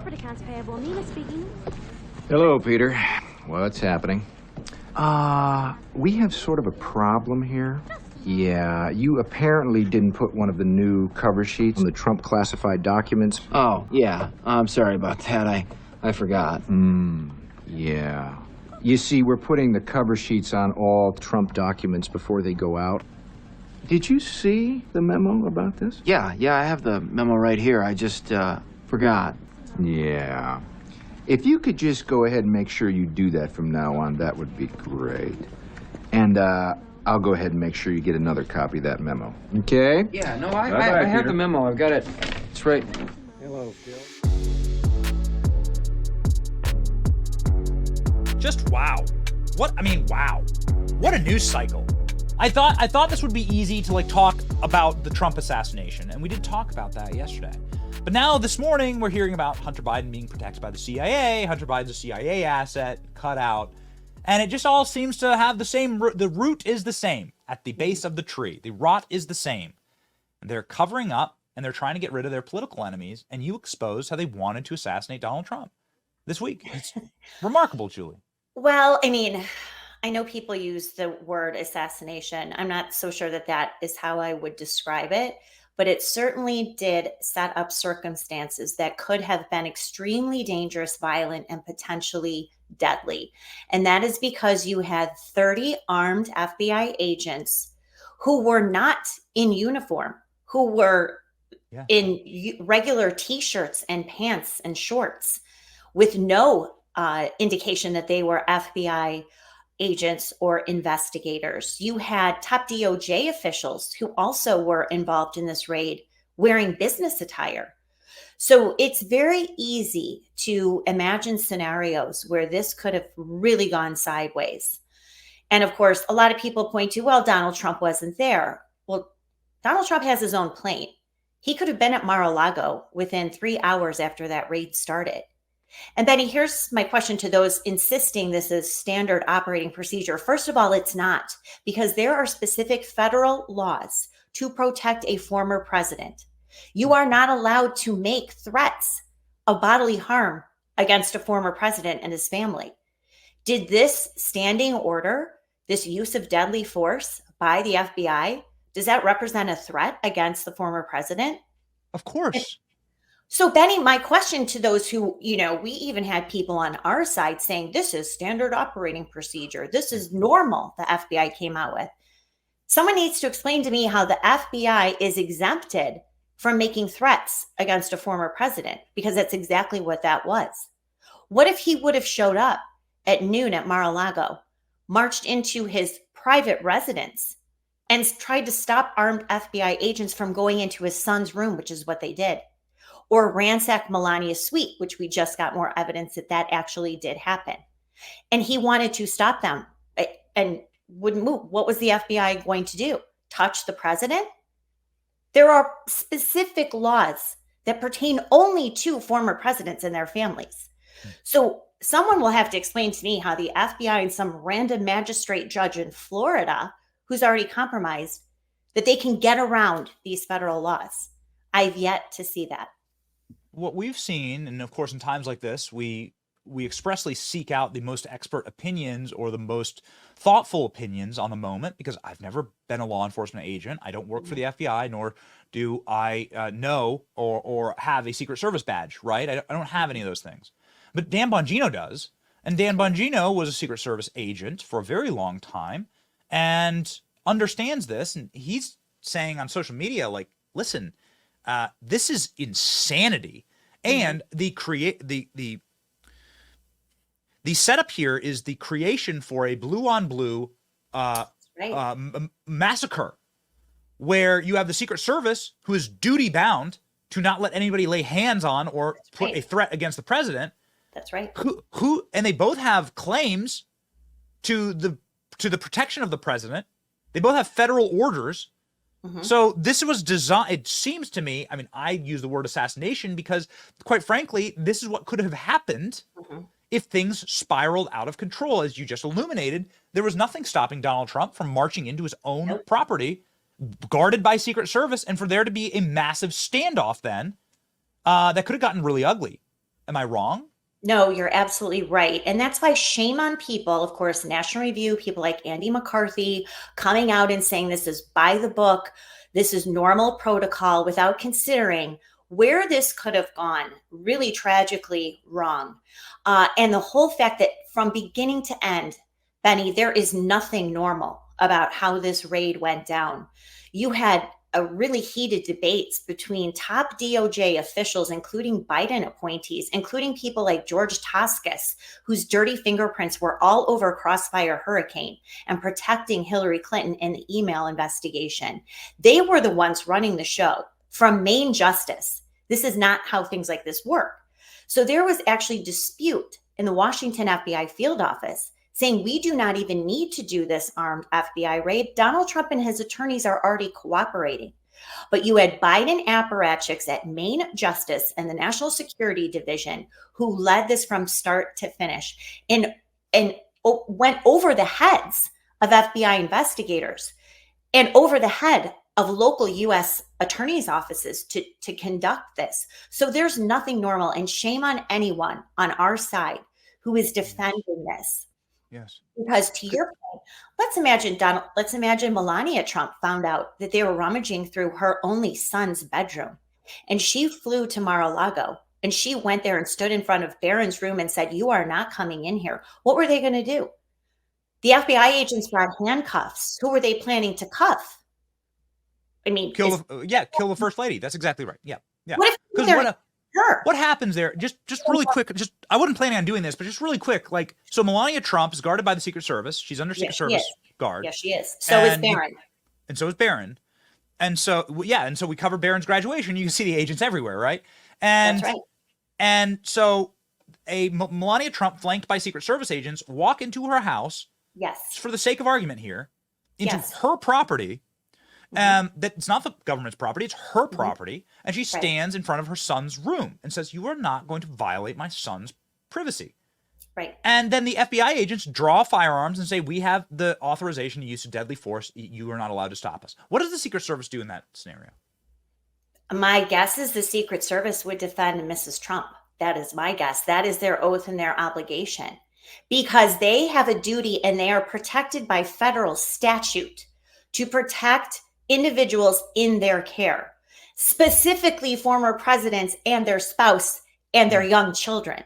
corporate accounts payable. Nina speaking. Hello, Peter. What's happening? We have sort of a problem here. Yeah, you apparently didn't put one of the new cover sheets on the Trump classified documents. Oh, yeah. I'm sorry about that. I forgot. Yeah. You see, we're putting the cover sheets on all Trump documents before they go out. Did you see the memo about this? Yeah, I have the memo right here. I just, forgot. Yeah. If you could just go ahead and make sure you do that from now on, that would be great. And, I'll go ahead and make sure you get another copy of that memo. Okay? Yeah, no, I have the memo. I've got it. It's right. Hello, Phil. Just wow. Wow. What a news cycle. I thought this would be easy to talk about the Trump assassination, and we did talk about that yesterday. But now this morning we're hearing about Hunter Biden being protected by the CIA, Hunter Biden's a CIA asset, cut out, and it just all seems to have the same root. The root is the same at the base of the tree. The rot is the same. They're covering up and they're trying to get rid of their political enemies, and you exposed how they wanted to assassinate Donald Trump this week. It's remarkable, Julie. Well, I know people use the word assassination. I'm not so sure that is how I would describe it, but it certainly did set up circumstances that could have been extremely dangerous, violent, and potentially deadly. And that is because you had 30 armed FBI agents who were not in uniform, who were in regular T-shirts and pants and shorts with no indication that they were FBI agents or investigators. You had top DOJ officials who also were involved in this raid wearing business attire. So it's very easy to imagine scenarios where this could have really gone sideways. And of course, a lot of people point to, well, Donald Trump wasn't there. Well, Donald Trump has his own plane. He could have been at Mar-a-Lago within 3 hours after that raid started. And Benny, here's my question to those insisting this is standard operating procedure. First of all, it's not, because there are specific federal laws to protect a former president. You are not allowed to make threats of bodily harm against a former president and his family. Did this standing order, this use of deadly force by the FBI, does that represent a threat against the former president? Of course. So, Benny, my question to those who, we even had people on our side saying this is standard operating procedure. This is normal, the FBI came out with. Someone needs to explain to me how the FBI is exempted from making threats against a former president, because that's exactly what that was. What if he would have showed up at noon at Mar-a-Lago, marched into his private residence, and tried to stop armed FBI agents from going into his son's room, which is what they did? Or ransack Melania's suite, which we just got more evidence that actually did happen. And he wanted to stop them and wouldn't move. What was the FBI going to do? Touch the president? There are specific laws that pertain only to former presidents and their families. So someone will have to explain to me how the FBI and some random magistrate judge in Florida, who's already compromised, that they can get around these federal laws. I've yet to see that. What we've seen, and of course in times like this, we expressly seek out the most expert opinions or the most thoughtful opinions on the moment, because I've never been a law enforcement agent. I don't work for the FBI, nor do I know or have a Secret Service badge, right? I don't have any of those things. But Dan Bongino does, and Dan Bongino was a Secret Service agent for a very long time and understands this, and he's saying on social media, listen, this is insanity. And the setup here is the creation for a blue-on-blue massacre, where you have the Secret Service, who is duty-bound to not let anybody lay hands on or put a threat against the president. That's right. And they both have claims to the protection of the president. They both have federal orders. So this was designed, it seems to me, I use the word assassination because, quite frankly, this is what could have happened if things spiraled out of control. As you just illuminated, there was nothing stopping Donald Trump from marching into his own property, guarded by Secret Service, and for there to be a massive standoff then that could have gotten really ugly. Am I wrong? No, you're absolutely right. And that's why shame on people, of course, National Review, people like Andy McCarthy coming out and saying this is by the book, this is normal protocol without considering where this could have gone really tragically wrong. And the whole fact that from beginning to end, Benny, there is nothing normal about how this raid went down. You had a really heated debates between top DOJ officials, including Biden appointees, including people like George Toscas, whose dirty fingerprints were all over Crossfire Hurricane and protecting Hillary Clinton in the email investigation. They were the ones running the show from Main Justice. This is not how things like this work. So there was actually dispute in the Washington FBI field office saying we do not even need to do this armed FBI raid. Donald Trump and his attorneys are already cooperating. But you had Biden apparatchiks at Main Justice and the National Security Division who led this from start to finish and went over the heads of FBI investigators and over the head of local U.S. attorneys' offices to conduct this. So there's nothing normal, and shame on anyone on our side who is defending this. Yes. Because to your point, let's imagine Melania Trump found out that they were rummaging through her only son's bedroom, and she flew to Mar-a-Lago and she went there and stood in front of Barron's room and said, "You are not coming in here." What were they going to do? The FBI agents brought handcuffs. Who were they planning to cuff? I mean, kill the first lady. That's exactly right. Yeah. What if what happens there? Just really quick. I wasn't planning on doing this, but just really quick. Like, so Melania Trump is guarded by the Secret Service. She's under Secret Service guard. Yes, she is. So is Barron. And so is Barron. And so we covered Barron's graduation. You can see the agents everywhere, right? And that's right. And so Melania Trump, flanked by Secret Service agents, walk into her house. Yes. For the sake of argument here, into her property. That it's not the government's property, it's her property. And she stands in front of her son's room and says, "You are not going to violate my son's privacy." Right. And then the FBI agents draw firearms and say, "We have the authorization to use deadly force. You are not allowed to stop us." What does the Secret Service do in that scenario? My guess is the Secret Service would defend Mrs. Trump. That is my guess. That is their oath and their obligation, because they have a duty and they are protected by federal statute to protect individuals in their care, specifically former presidents and their spouse and their young children.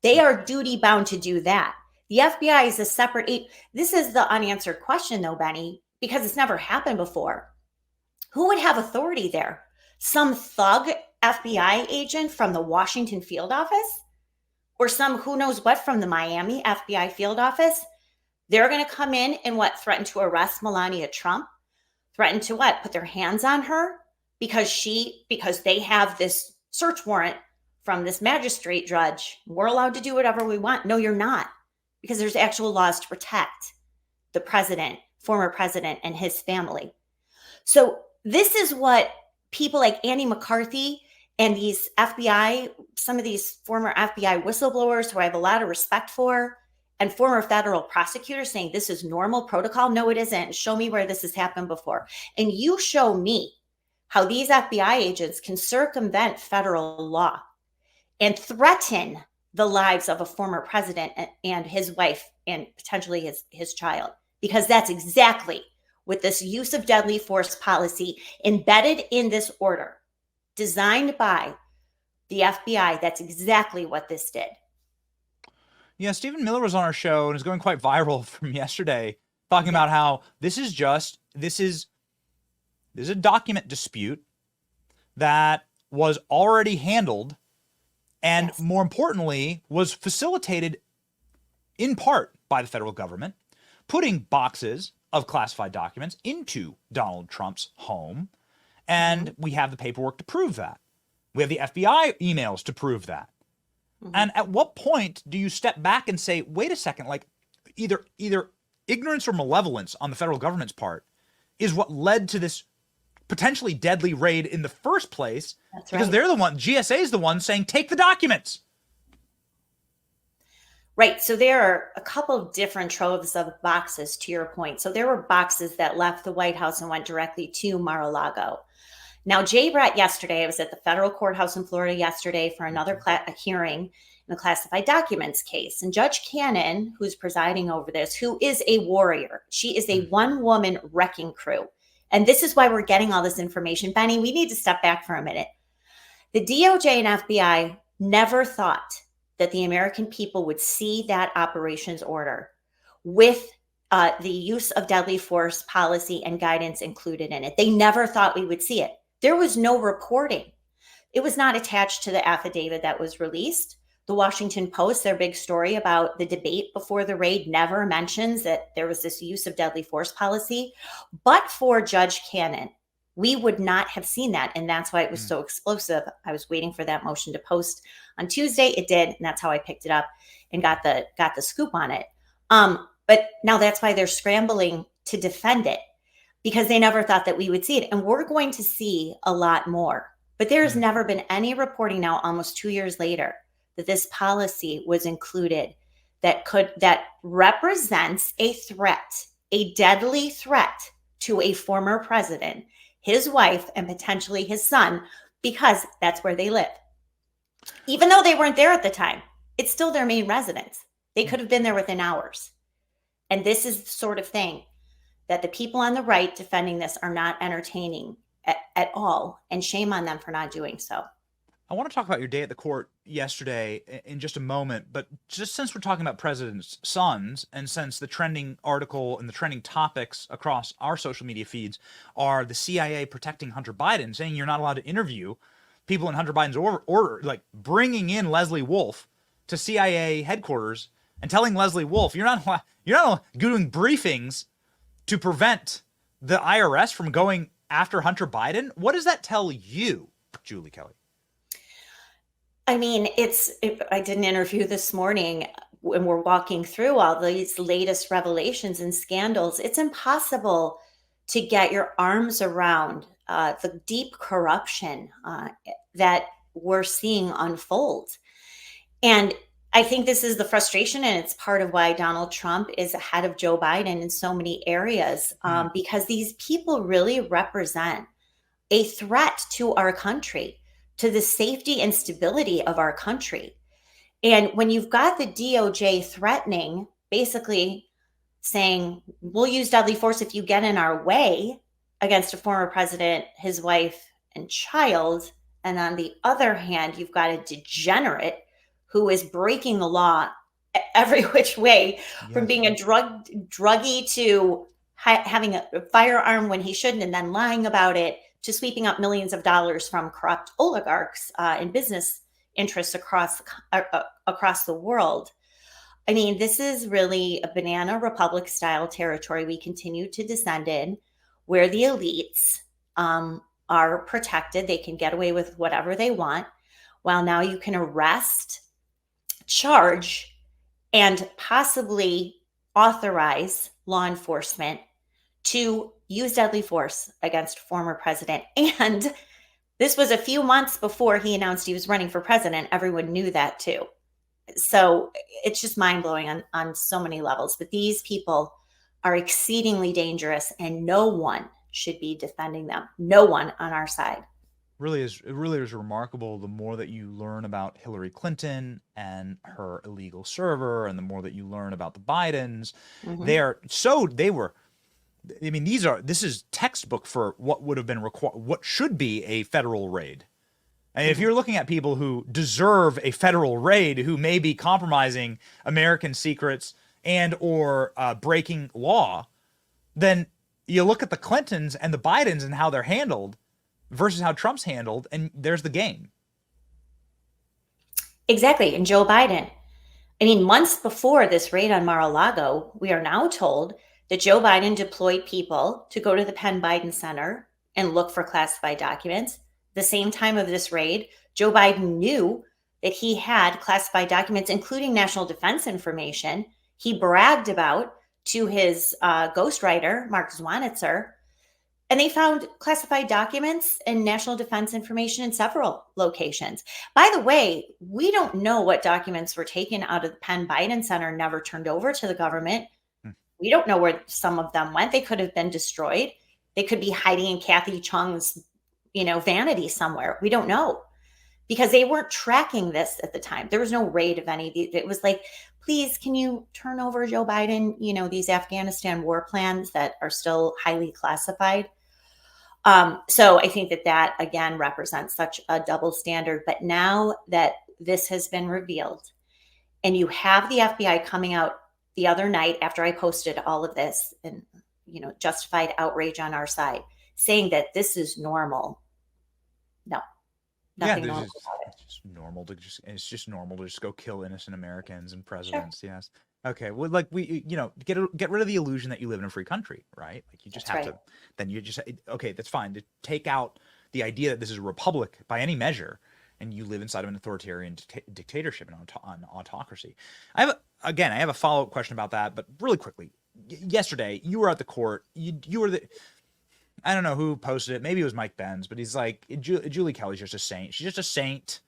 They are duty bound to do that. The FBI is a separate This is the unanswered question, though, Benny, because it's never happened before. Who would have authority there? Some thug FBI agent from the Washington field office? Or some who knows what from the Miami FBI field office? They're going to come in and threaten to arrest Melania Trump? Threaten to put their hands on her because they have this search warrant from this magistrate judge. We're allowed to do whatever we want. No, you're not, because there's actual laws to protect the president, former president, and his family. So this is what people like Andy McCarthy and these some of these former FBI whistleblowers who I have a lot of respect for, and former federal prosecutors saying this is normal protocol. No, it isn't. Show me where this has happened before. And you show me how these FBI agents can circumvent federal law and threaten the lives of a former president and his wife and potentially his child, because that's exactly what this use of deadly force policy embedded in this order designed by the FBI. That's exactly what this did. Yeah, Stephen Miller was on our show and is going quite viral from yesterday, talking about how this is a document dispute that was already handled and more importantly was facilitated in part by the federal government, putting boxes of classified documents into Donald Trump's home. And we have the paperwork to prove that. We have the FBI emails to prove that. And at what point do you step back and say, wait a second, like either ignorance or malevolence on the federal government's part is what led to this potentially deadly raid in the first place? That's because they're the one, GSA is the one saying, take the documents. Right. So there are a couple of different troves of boxes, to your point. So there were boxes that left the White House and went directly to Mar-a-Lago. Now, Jay Brett yesterday, I was at the federal courthouse in Florida yesterday for another hearing in the classified documents case. And Judge Cannon, who's presiding over this, who is a warrior, she is a one-woman wrecking crew. And this is why we're getting all this information. Benny, we need to step back for a minute. The DOJ and FBI never thought that the American people would see that operations order with the use of deadly force policy and guidance included in it. They never thought we would see it. There was no reporting. It was not attached to the affidavit that was released. The Washington Post, their big story about the debate before the raid, never mentions that there was this use of deadly force policy. But for Judge Cannon, we would not have seen that. And that's why it was so explosive. I was waiting for that motion to post on Tuesday. It did. And that's how I picked it up and got the scoop on it. But now that's why they're scrambling to defend it, because they never thought that we would see it. And we're going to see a lot more. But there's never been any reporting now, almost 2 years later, that this policy was included that represents a threat, a deadly threat to a former president, his wife, and potentially his son, because that's where they live. Even though they weren't there at the time, it's still their main residence. They could have been there within hours. And this is the sort of thing that the people on the right defending this are not entertaining at all. And shame on them for not doing so. I want to talk about your day at the court yesterday in just a moment, but just since we're talking about presidents' sons, and since the trending article and the trending topics across our social media feeds are the CIA protecting Hunter Biden, saying you're not allowed to interview people in Hunter Biden's order, like bringing in Leslie Wolf to CIA headquarters and telling Leslie Wolf, you're not doing briefings to prevent the IRS from going after Hunter Biden. What does that tell you, Julie Kelly? I mean, I did an interview this morning when we're walking through all these latest revelations and scandals. It's impossible to get your arms around the deep corruption that we're seeing unfold. And I think this is the frustration, and it's part of why Donald Trump is ahead of Joe Biden in so many areas, because these people really represent a threat to our country, to the safety and stability of our country. And when you've got the DOJ threatening, basically saying, we'll use deadly force if you get in our way against a former president, his wife, and child. And on the other hand, you've got a degenerate who is breaking the law every which way, from being a druggie to having a firearm when he shouldn't and then lying about it, to sweeping up millions of dollars from corrupt oligarchs and business interests across the world. I mean, this is really a banana republic style territory we continue to descend in, where the elites are protected. They can get away with whatever they want, while now you can arrest, charge, and possibly authorize law enforcement to use deadly force against former president. And this was a few months before he announced he was running for president. Everyone knew that too. So it's just mind-blowing on so many levels. But these people are exceedingly dangerous, and no one should be defending them. No one on our side. It really is remarkable. The more that you learn about Hillary Clinton and her illegal server, and the more that you learn about the Bidens, this is textbook for what would have been what should be a federal raid. And if you're looking at people who deserve a federal raid, who may be compromising American secrets and or breaking law, then you look at the Clintons and the Bidens and how they're handled versus how Trump's handled, and there's the game. Exactly. And Joe Biden, I mean, months before this raid on Mar-a-Lago, we are now told that Joe Biden deployed people to go to the Penn Biden Center and look for classified documents. The same time of this raid, Joe Biden knew that he had classified documents, including national defense information, he bragged about to his ghostwriter, Mark Zwanitzer. And they found classified documents and national defense information in several locations. By the way, we don't know what documents were taken out of the Penn Biden Center, never turned over to the government. We don't know where some of them went. They could have been destroyed. They could be hiding in Kathy Chung's vanity somewhere. We don't know, because they weren't tracking this at the time. There was no raid of any of these. It was like, please, can you turn over, Joe Biden, these Afghanistan war plans that are still highly classified? So I think that again represents such a double standard. But now that this has been revealed, and you have the FBI coming out the other night after I posted all of this and, justified outrage on our side, saying that this is normal. No, nothing normal about it. It's just normal to just go kill innocent Americans and presidents. Sure. Yes. Okay. Well, like get rid of the illusion that you live in a free country, right? Like you just have to, then you just, okay, that's fine to take out the idea that this is a republic by any measure, and you live inside of an authoritarian dictatorship and autocracy. I have a follow-up question about that, but really quickly. Yesterday, you were at the court. You were I don't know who posted it. Maybe it was Mike Benz, but he's like, Julie Kelly's just a saint. She's just a saint.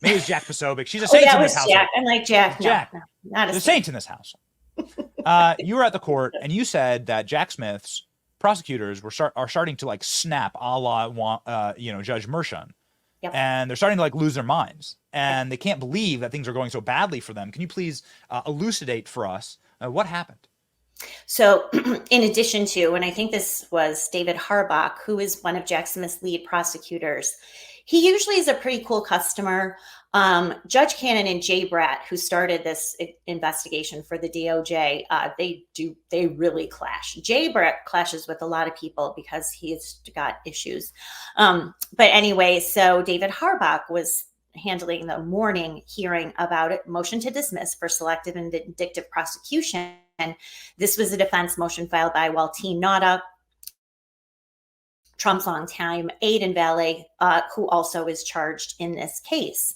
Maybe it's Jack Posobiec. She's a saint in this house. Jack. I'm like, Jack. Jack. No, not a saint in this house. You were at the court, and you said that Jack Smith's prosecutors are starting to like snap a la, Judge Mershon. Yep. And they're starting to like lose their minds, and they can't believe that things are going so badly for them. Can you please elucidate for us what happened? So in addition to, and I think this was David Harbach, who is one of Jack Smith's lead prosecutors, he usually is a pretty cool customer. Judge Cannon and Jay Bratt, who started this investigation for the DOJ, they really clash. Jay Bratt clashes with a lot of people because he's got issues. But anyway, so David Harbach was handling the morning hearing about it, motion to dismiss for selective and vindictive prosecution. And this was a defense motion filed by Waltine Nauta, Trump's longtime aide and valet, who also is charged in this case.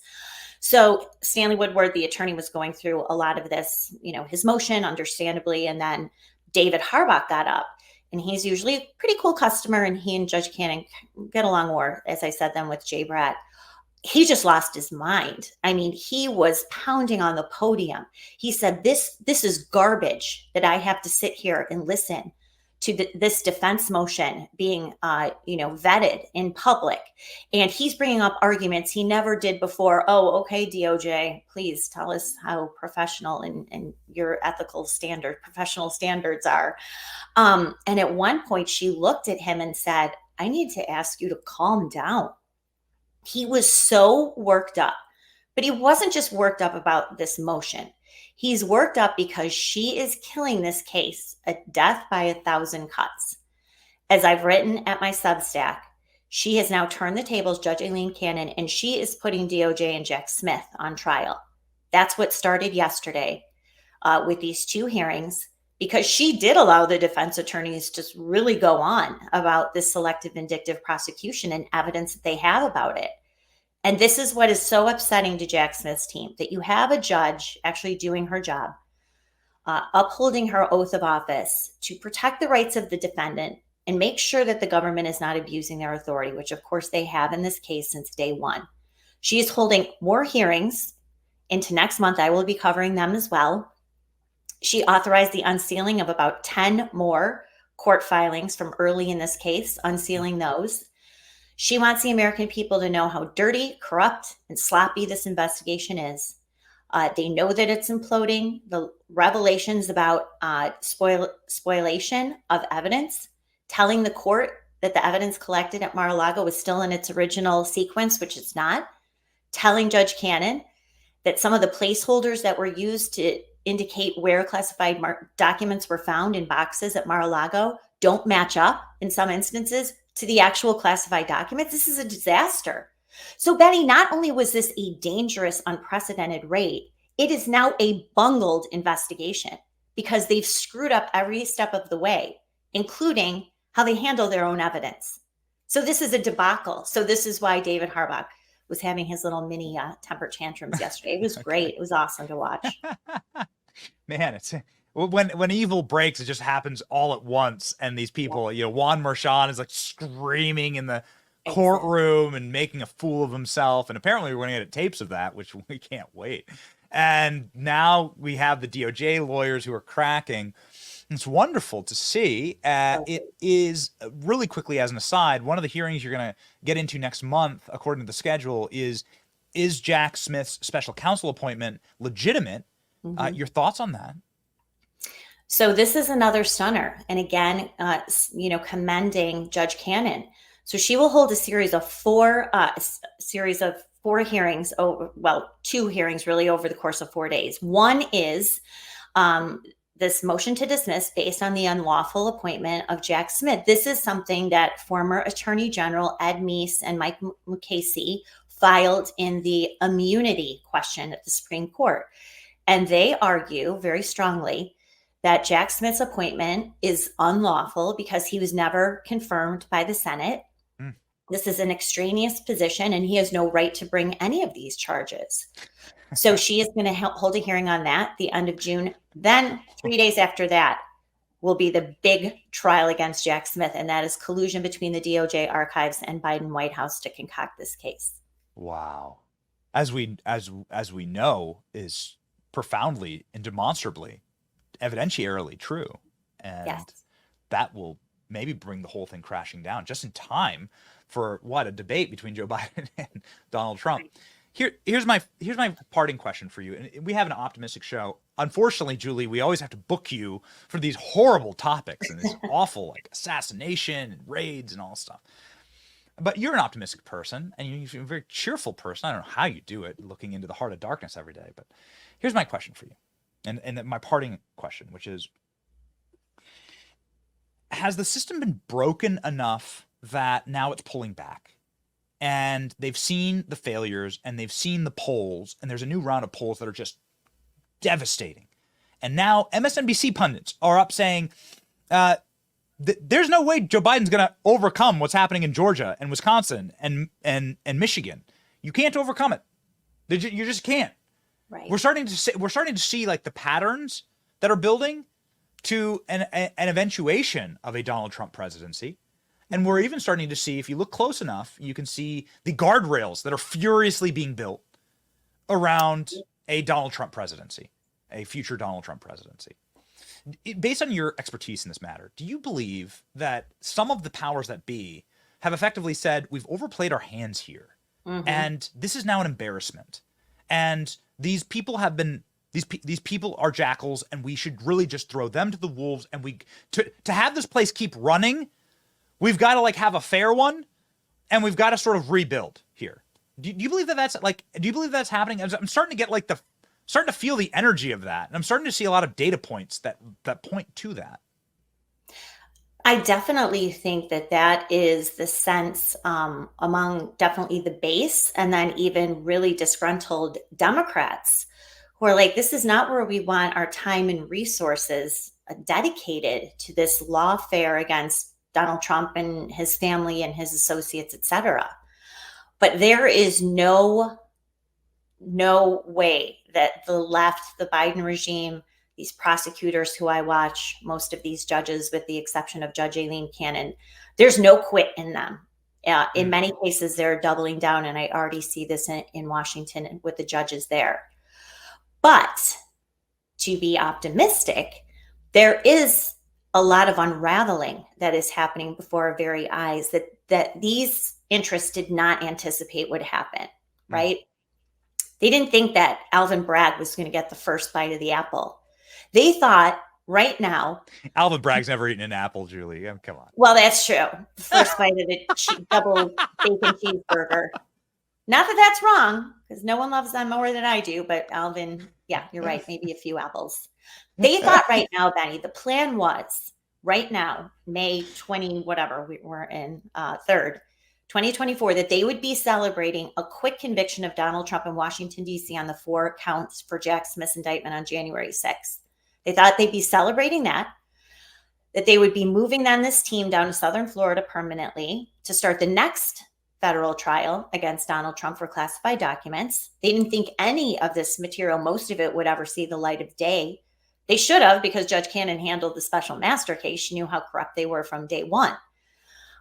So Stanley Woodward, the attorney, was going through a lot of this, his motion, understandably. And then David Harbach got up, and he's usually a pretty cool customer. And he and Judge Cannon get along more, as I said, than with Jay Bratt. He just lost his mind. I mean, he was pounding on the podium. He said, this is garbage that I have to sit here and listen to this defense motion being, vetted in public. And he's bringing up arguments he never did before. Oh, okay, DOJ, please tell us how professional and your professional standards are. And at one point, she looked at him and said, I need to ask you to calm down. He was so worked up, but he wasn't just worked up about this motion. He's worked up because she is killing this case a death by 1,000 cuts. As I've written at my Substack, she has now turned the tables, Judge Aileen Cannon, and she is putting DOJ and Jack Smith on trial. That's what started yesterday with these two hearings, because she did allow the defense attorneys to really go on about this selective vindictive prosecution and evidence that they have about it. And this is what is so upsetting to Jack Smith's team, that you have a judge actually doing her job, upholding her oath of office to protect the rights of the defendant and make sure that the government is not abusing their authority, which of course they have in this case since day one. She is holding more hearings into next month. I will be covering them as well. She authorized the unsealing of about 10 more court filings from early in this case, unsealing those. She wants the American people to know how dirty, corrupt, and sloppy this investigation is. They know that it's imploding. The revelations about spoliation of evidence, telling the court that the evidence collected at Mar-a-Lago was still in its original sequence, which it's not. Telling Judge Cannon that some of the placeholders that were used to indicate where classified documents were found in boxes at Mar-a-Lago don't match up in some instances to the actual classified documents. This is a disaster. So, Benny, not only was this a dangerous, unprecedented raid, it is now a bungled investigation because they've screwed up every step of the way, including how they handle their own evidence. So this is a debacle. So this is why David Harbach was having his little mini temper tantrums yesterday. It was great. It was awesome to watch. Man, it's when evil breaks, it just happens all at once. And these people, Juan Mershon is like screaming in the courtroom and making a fool of himself. And apparently we're going to get tapes of that, which we can't wait. And now we have the DOJ lawyers who are cracking. It's wonderful to see. It is really quickly, as an aside, one of the hearings you're going to get into next month, according to the schedule, is Jack Smith's special counsel appointment legitimate? Your thoughts on that? So this is another stunner. And again, commending Judge Cannon. So she will hold a series of four hearings, two hearings really over the course of 4 days. One is this motion to dismiss based on the unlawful appointment of Jack Smith. This is something that former Attorney General Ed Meese and Mike Mukasey filed in the immunity question at the Supreme Court. And they argue very strongly that Jack Smith's appointment is unlawful because he was never confirmed by the Senate. This is an extraneous position, and he has no right to bring any of these charges. So she is going to hold a hearing on that the end of June. Then 3 days after that will be the big trial against Jack Smith, and that is collusion between the DOJ archives and Biden White House to concoct this case. Wow. As we know, is profoundly and demonstrably evidentiarily true. And yes, that will maybe bring the whole thing crashing down just in time for a debate between Joe Biden and Donald Trump. Here's my parting question for you. And we have an optimistic show. Unfortunately, Julie, we always have to book you for these horrible topics and this awful like assassination and raids and all this stuff. But you're an optimistic person, and you're a very cheerful person. I don't know how you do it, looking into the heart of darkness every day. But here's my question for you, and my parting question, which is, has the system been broken enough that now it's pulling back? And they've seen the failures, and they've seen the polls, and there's a new round of polls that are just devastating. And now MSNBC pundits are up saying, there's no way Joe Biden's going to overcome what's happening in Georgia and Wisconsin and Michigan. You can't overcome it. You just can't. right. We're starting to see like the patterns that are building to an eventuation of a Donald Trump presidency. And we're even starting to see, if you look close enough, you can see the guardrails that are furiously being built around a Donald Trump presidency, a future Donald Trump presidency. Based on your expertise in this matter, do you believe that some of the powers that be have effectively said, we've overplayed our hands here, and this is now an embarrassment, and these people have been these people are jackals, and we should really just throw them to the wolves, and to have this place keep running, we've got to like have a fair one, and we've got to sort of rebuild here. Do you believe that's happening? I'm starting to get starting to feel the energy of that. And I'm starting to see a lot of data points that point to that. I definitely think that is the sense among definitely the base, and then even really disgruntled Democrats who are like, this is not where we want our time and resources dedicated to this lawfare against Donald Trump and his family and his associates, et cetera. But there is no way that the left, the Biden regime, these prosecutors who I watch, most of these judges, with the exception of Judge Aileen Cannon, there's no quit in them. In many cases, they're doubling down, and I already see this in Washington with the judges there. But to be optimistic, there is a lot of unraveling that is happening before our very eyes that these interests did not anticipate would happen, right? They didn't think that Alvin Bragg was going to get the first bite of the apple. They thought right now. Alvin Bragg's never eaten an apple, Julie. Come on. Well, that's true. The first bite of the double bacon cheeseburger. Not that that's wrong, because no one loves them more than I do. But Alvin, yeah, you're right. Maybe a few apples. They thought right now, Benny, the plan was right now, May 20, whatever, we're in 3rd. 2024, that they would be celebrating a quick conviction of Donald Trump in Washington, D.C. on the 4 counts for Jack Smith's indictment on January 6th. They thought they'd be celebrating that they would be moving then this team down to Southern Florida permanently to start the next federal trial against Donald Trump for classified documents. They didn't think any of this material, most of it, would ever see the light of day. They should have, because Judge Cannon handled the special master case. She knew how corrupt they were from day one.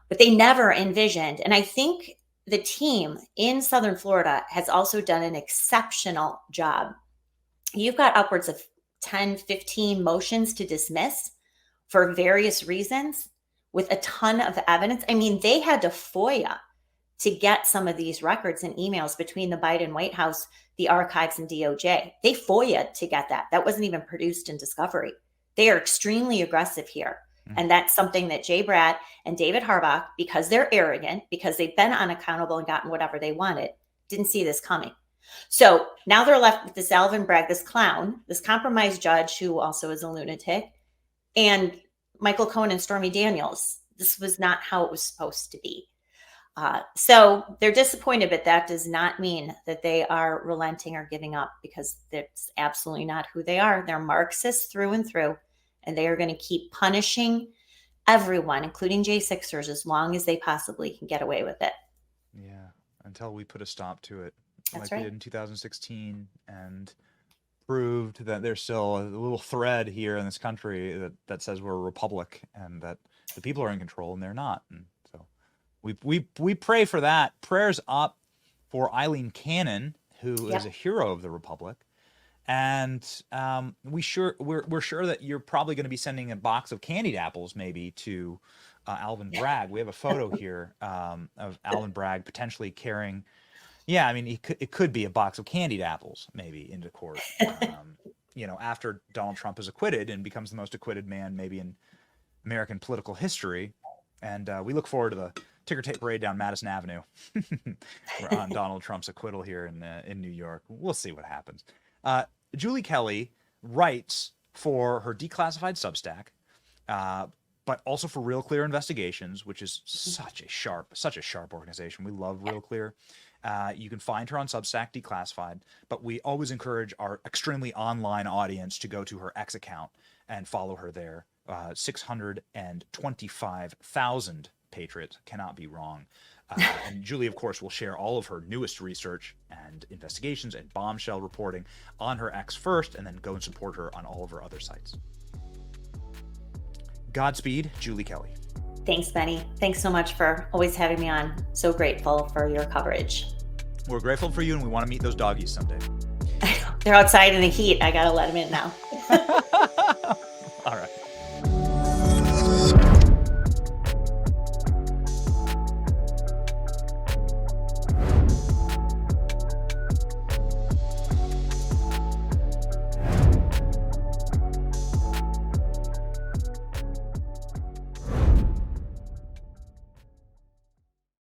But they never envisioned. And I think the team in Southern Florida has also done an exceptional job. You've got upwards of 10, 15 motions to dismiss. for various reasons with a ton of evidence. I mean, they had to FOIA to get some of these records and emails between the Biden White House, the archives, and DOJ. They FOIA'd to get that. That wasn't even produced in discovery. They are extremely aggressive here. And that's something that Jay Bratt and David Harbaugh, because they're arrogant, because they've been unaccountable and gotten whatever they wanted, didn't see this coming. So now they're left with this Alvin Bragg, this clown, this compromised judge who also is a lunatic, and Michael Cohen and Stormy Daniels. This was not how it was supposed to be. So they're disappointed, but that does not mean that they are relenting or giving up, because that's absolutely not who they are. They're Marxists through and through, and they are going to keep punishing everyone, including J6ers, as long as they possibly can get away with it. Yeah, until we put a stop to it. That's like right. We did in 2016 and proved that there's still a little thread here in this country that says we're a republic and that the people are in control, and they're not. And so we pray for that. Prayers up for Eileen Cannon, who is a hero of the republic. And we're sure that you're probably going to be sending a box of candied apples maybe to Alvin Bragg. We have a photo here of Alvin Bragg potentially carrying. Yeah, I mean, it could be a box of candied apples maybe into court. After Donald Trump is acquitted and becomes the most acquitted man maybe in American political history. And we look forward to the ticker tape parade down Madison Avenue on Donald Trump's acquittal here in New York. We'll see what happens. Julie Kelly writes for her declassified Substack, but also for Real Clear Investigations, which is such a sharp organization. We love Real Clear. You can find her on Substack, declassified, but we always encourage our extremely online audience to go to her X account and follow her there. 625,000 patriots, cannot be wrong. And Julie, of course, will share all of her newest research and investigations and bombshell reporting on her X first, and then go and support her on all of her other sites. Godspeed, Julie Kelly. Thanks, Benny. Thanks so much for always having me on. So grateful for your coverage. We're grateful for you, and we want to meet those doggies someday. They're outside in the heat. I got to let them in now. All right.